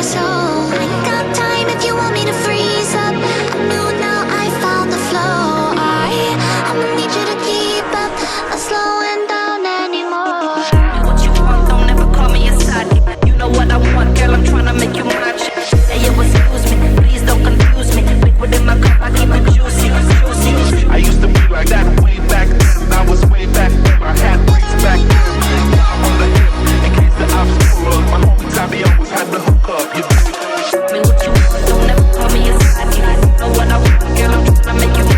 my soul. Ain't got time if you want me to freeze up. I knew now I found the flow. I'ma need you to keep up, not slowing down anymore. Do what you want, don't ever call me a side. You know what I want, girl, I'm tryna make you mine. Hey, yo, excuse me, please don't confuse me. Liquid in my cup, I keep it juicy, juicy. I used to be like that way back then. I was way back then. I had braids back then. On the hip, in case the obstacle. My homies, I be always had the hook up. You me what you want, don't ever call me a side. You know what I want, girl, I'm tryna make you mine.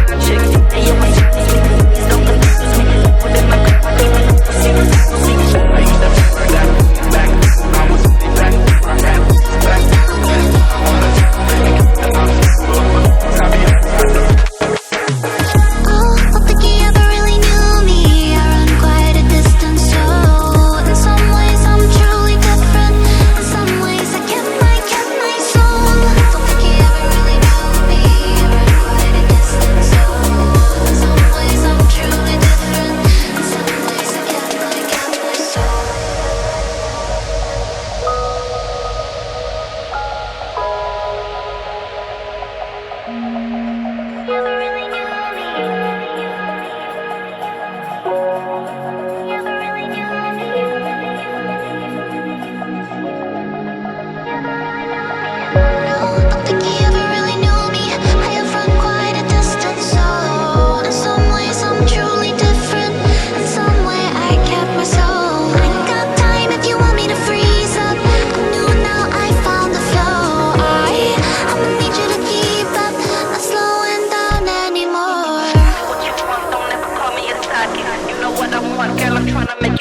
Hey, yo, excuse me, please don't confuse me. Liquid in my cup, I keep it juicy, juicy.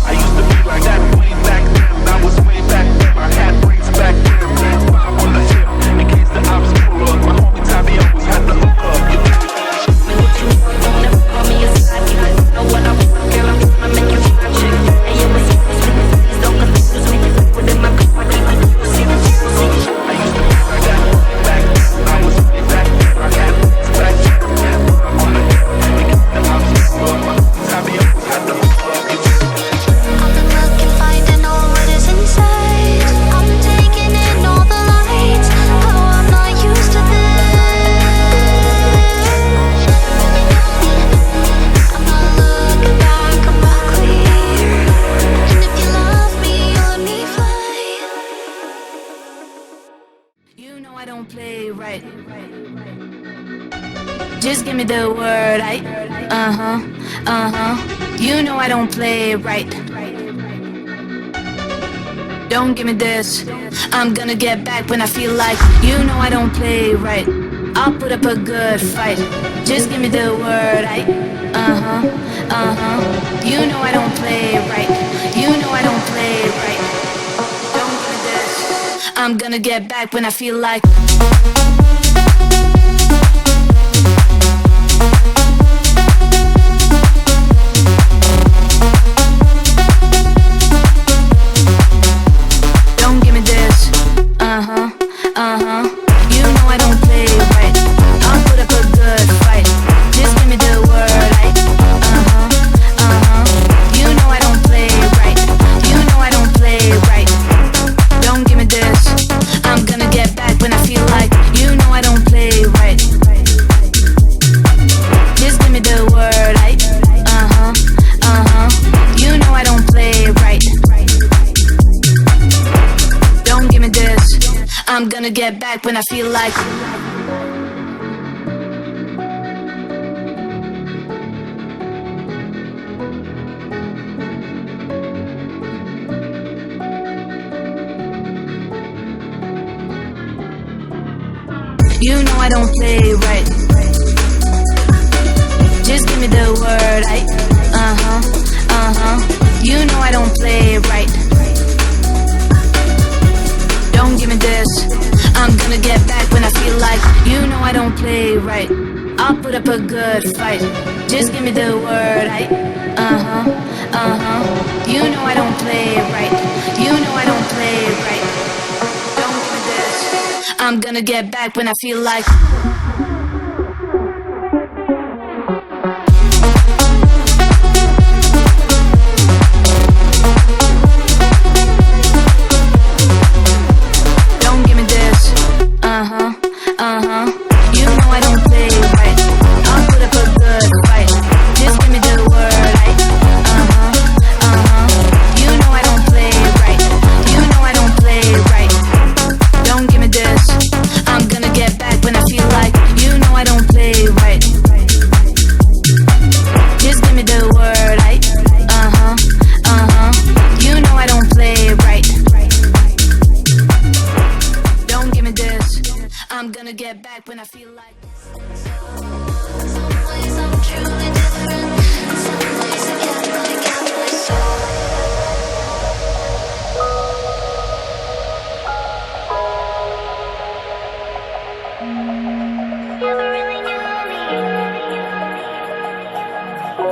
I used to be like that way back then. I was way back then. I had braids back then. On the hip, in case the obstacle. My homies, I be always had the hook up. Just give me the word, You know I don't play right. Don't give me this, I'm gonna get back when I feel like. You know I don't play right. I'll put up a good fight. Just give me the word, You know I don't play right. You know I don't play right. Don't give me this, I'm gonna get back when I feel like. You know I don't play right. I'll put up a good fight. Just give me the word, You know I don't play right. You know I don't play right. Don't give me this, I'm gonna get back when I feel like. You know I don't play right. Just give me the word, You know I don't play right. Don't give me this, I'm gonna get back when I feel like. You know I don't play right. Just give me the word, You know I don't play right. Don't give me this, I'm gonna get back when I feel like. You know I don't play right. I'll put up a good fight. Just give me the word, You know I don't play right. You know I don't play right. Don't give me this, I'm gonna get back when I feel like. Don't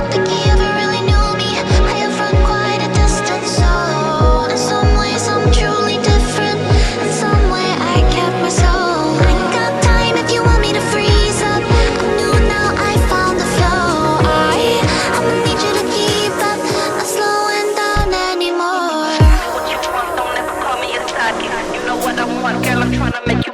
think he ever really knew me. I have run quite a distance, so in some ways I'm truly different. In some way I kept my soul. I ain't got time if you want me to freeze up. I'm new now, I found the flow. I'ma need you to keep up, not slowing down anymore. What you want, don't ever call me a sidekick. You know what I want, girl, I'm tryna make you